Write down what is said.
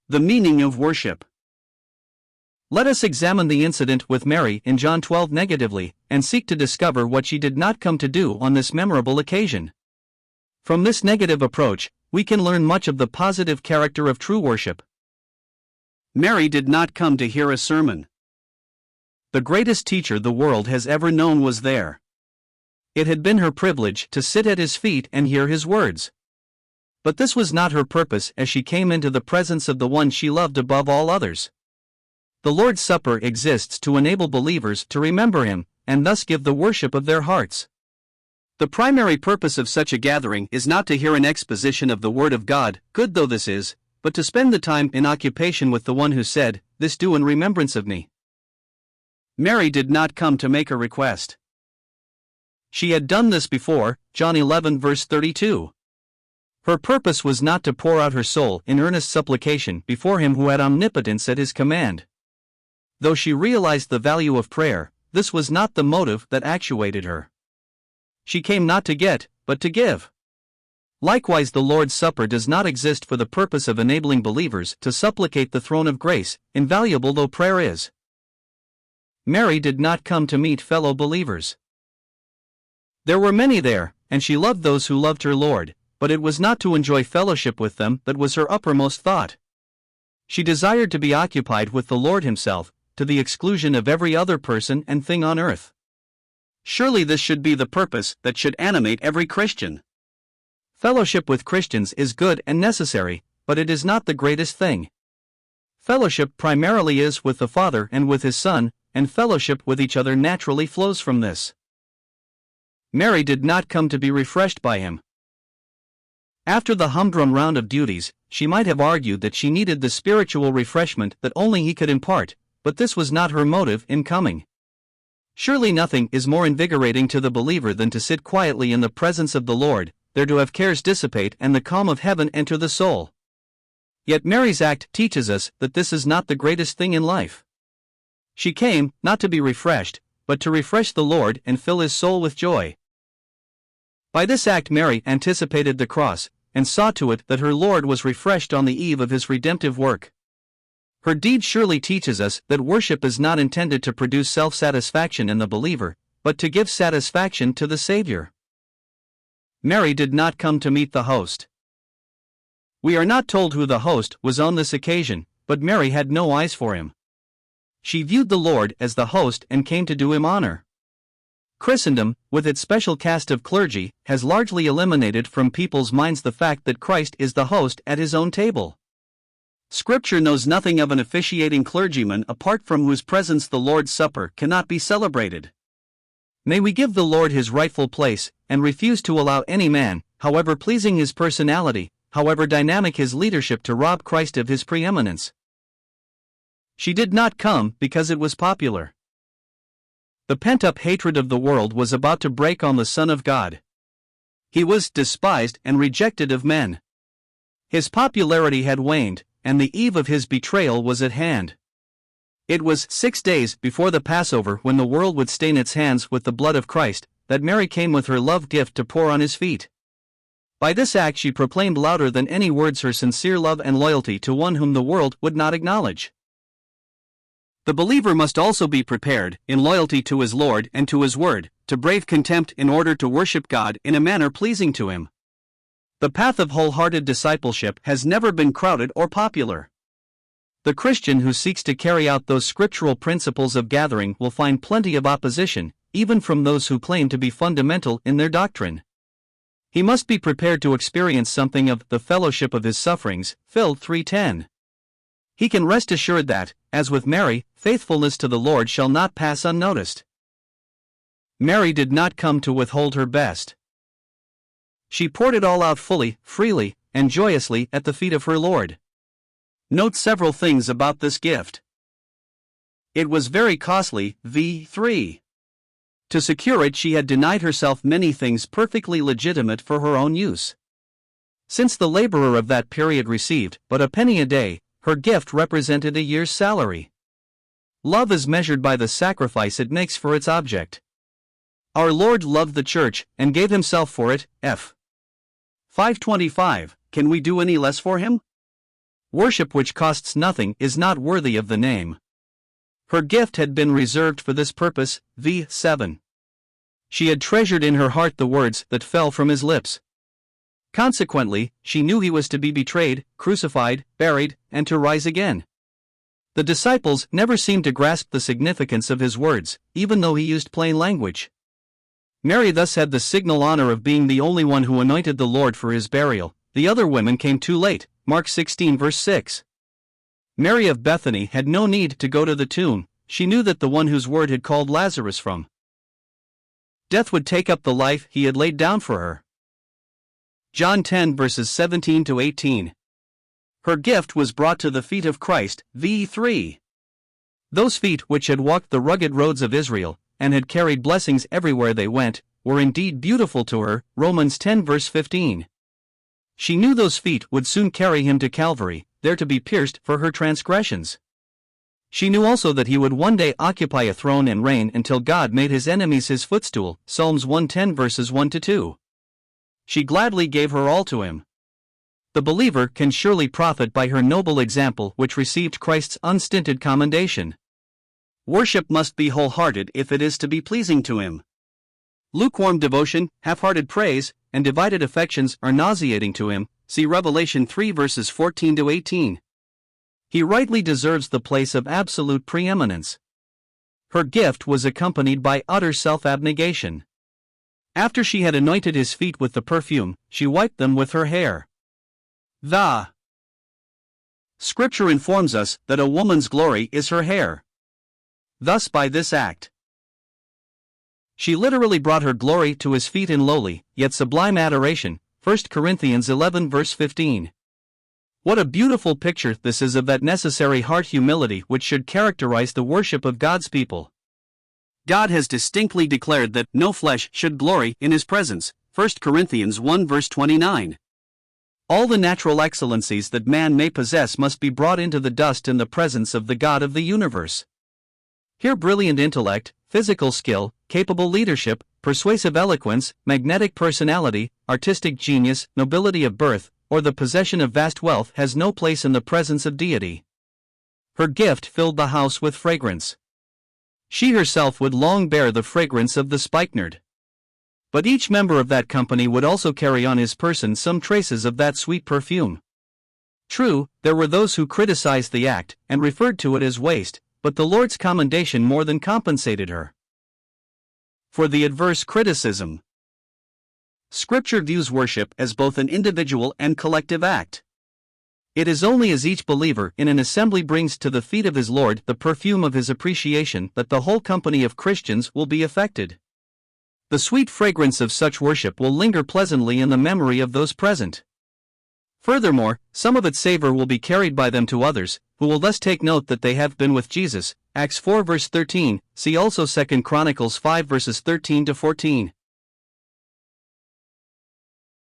The meaning of worship. Let us examine the incident with Mary in John 12 negatively, and seek to discover what she did not come to do on this memorable occasion. From this negative approach, we can learn much of the positive character of true worship. Mary did not come to hear a sermon. The greatest teacher the world has ever known was there. It had been her privilege to sit at his feet and hear his words. But this was not her purpose as she came into the presence of the one she loved above all others. The Lord's Supper exists to enable believers to remember Him, and thus give the worship of their hearts. The primary purpose of such a gathering is not to hear an exposition of the Word of God, good though this is, but to spend the time in occupation with the one who said, "This do in remembrance of me." Mary did not come to make a request. She had done this before, John 11 verse 32. Her purpose was not to pour out her soul in earnest supplication before Him who had omnipotence at His command. Though she realized the value of prayer, this was not the motive that actuated her. She came not to get, but to give. Likewise, the Lord's Supper does not exist for the purpose of enabling believers to supplicate the throne of grace, invaluable though prayer is. Mary did not come to meet fellow believers. There were many there, and she loved those who loved her Lord, but it was not to enjoy fellowship with them that was her uppermost thought. She desired to be occupied with the Lord Himself, to the exclusion of every other person and thing on earth. Surely this should be the purpose that should animate every Christian. Fellowship with Christians is good and necessary, but it is not the greatest thing. Fellowship primarily is with the Father and with His Son, and fellowship with each other naturally flows from this. Mary did not come to be refreshed by Him. After the humdrum round of duties, she might have argued that she needed the spiritual refreshment that only He could impart, but this was not her motive in coming. Surely nothing is more invigorating to the believer than to sit quietly in the presence of the Lord, there to have cares dissipate and the calm of heaven enter the soul. Yet Mary's act teaches us that this is not the greatest thing in life. She came, not to be refreshed, but to refresh the Lord and fill His soul with joy. By this act Mary anticipated the cross, and saw to it that her Lord was refreshed on the eve of His redemptive work. Her deed surely teaches us that worship is not intended to produce self-satisfaction in the believer, but to give satisfaction to the Savior. Mary did not come to meet the host. We are not told who the host was on this occasion, but Mary had no eyes for him. She viewed the Lord as the host and came to do Him honor. Christendom, with its special caste of clergy, has largely eliminated from people's minds the fact that Christ is the host at His own table. Scripture knows nothing of an officiating clergyman apart from whose presence the Lord's Supper cannot be celebrated. May we give the Lord His rightful place, and refuse to allow any man, however pleasing his personality, however dynamic his leadership, to rob Christ of His preeminence. She did not come because it was popular. The pent-up hatred of the world was about to break on the Son of God. He was despised and rejected of men. His popularity had waned, and the eve of His betrayal was at hand. It was 6 days before the Passover, when the world would stain its hands with the blood of Christ, that Mary came with her love gift to pour on His feet. By this act she proclaimed louder than any words her sincere love and loyalty to one whom the world would not acknowledge. The believer must also be prepared, in loyalty to his Lord and to His Word, to brave contempt in order to worship God in a manner pleasing to Him. The path of wholehearted discipleship has never been crowded or popular. The Christian who seeks to carry out those scriptural principles of gathering will find plenty of opposition, even from those who claim to be fundamental in their doctrine. He must be prepared to experience something of the fellowship of His sufferings, Phil 3:10. He can rest assured that, as with Mary, faithfulness to the Lord shall not pass unnoticed. Mary did not come to withhold her best. She poured it all out fully, freely, and joyously at the feet of her Lord. Note several things about this gift. It was very costly, v. 3. To secure it she had denied herself many things perfectly legitimate for her own use. Since the laborer of that period received but a penny a day, her gift represented a year's salary. Love is measured by the sacrifice it makes for its object. Our Lord loved the church and gave Himself for it, f. 5:25. Can we do any less for Him? Worship which costs nothing is not worthy of the name. Her gift had been reserved for this purpose, v. 7. She had treasured in her heart the words that fell from his lips. Consequently, she knew he was to be betrayed, crucified, buried, and to rise again. The disciples never seemed to grasp the significance of his words, even though he used plain language. Mary thus had the signal honor of being the only one who anointed the Lord for his burial. The other women came too late, Mark 16 verse 6. Mary of Bethany had no need to go to the tomb. She knew that the one whose word had called Lazarus from death would take up the life he had laid down for her. John 10 verses 17 to 18. Her gift was brought to the feet of Christ, v. 3. Those feet which had walked the rugged roads of Israel, and had carried blessings everywhere they went, were indeed beautiful to her, Romans 10 verse 15. She knew those feet would soon carry him to Calvary, there to be pierced for her transgressions. She knew also that he would one day occupy a throne and reign until God made his enemies his footstool, Psalms 110 verses 1 to 2. She gladly gave her all to him. The believer can surely profit by her noble example which received Christ's unstinted commendation. Worship must be wholehearted if it is to be pleasing to him. Lukewarm devotion, half-hearted praise, and divided affections are nauseating to him, see Revelation 3 verses 14 to 18. He rightly deserves the place of absolute preeminence. Her gift was accompanied by utter self-abnegation. After she had anointed his feet with the perfume, she wiped them with her hair. The Scripture informs us that a woman's glory is her hair. Thus by this act, she literally brought her glory to his feet in lowly, yet sublime adoration, 1 Corinthians 11 verse 15. What a beautiful picture this is of that necessary heart humility which should characterize the worship of God's people. God has distinctly declared that no flesh should glory in his presence, 1 Corinthians 1 verse 29. All the natural excellencies that man may possess must be brought into the dust in the presence of the God of the universe. Here brilliant intellect, physical skill, capable leadership, persuasive eloquence, magnetic personality, artistic genius, nobility of birth, or the possession of vast wealth has no place in the presence of deity. Her gift filled the house with fragrance. She herself would long bear the fragrance of the spikenard. But each member of that company would also carry on his person some traces of that sweet perfume. True, there were those who criticized the act, and referred to it as waste, but the Lord's commendation more than compensated her for the adverse criticism. Scripture views worship as both an individual and collective act. It is only as each believer in an assembly brings to the feet of his Lord the perfume of his appreciation that the whole company of Christians will be affected. The sweet fragrance of such worship will linger pleasantly in the memory of those present. Furthermore, some of its savor will be carried by them to others, who will thus take note that they have been with Jesus, Acts 4 verse 13, see also 2 Chronicles 5 verses 13 to 14.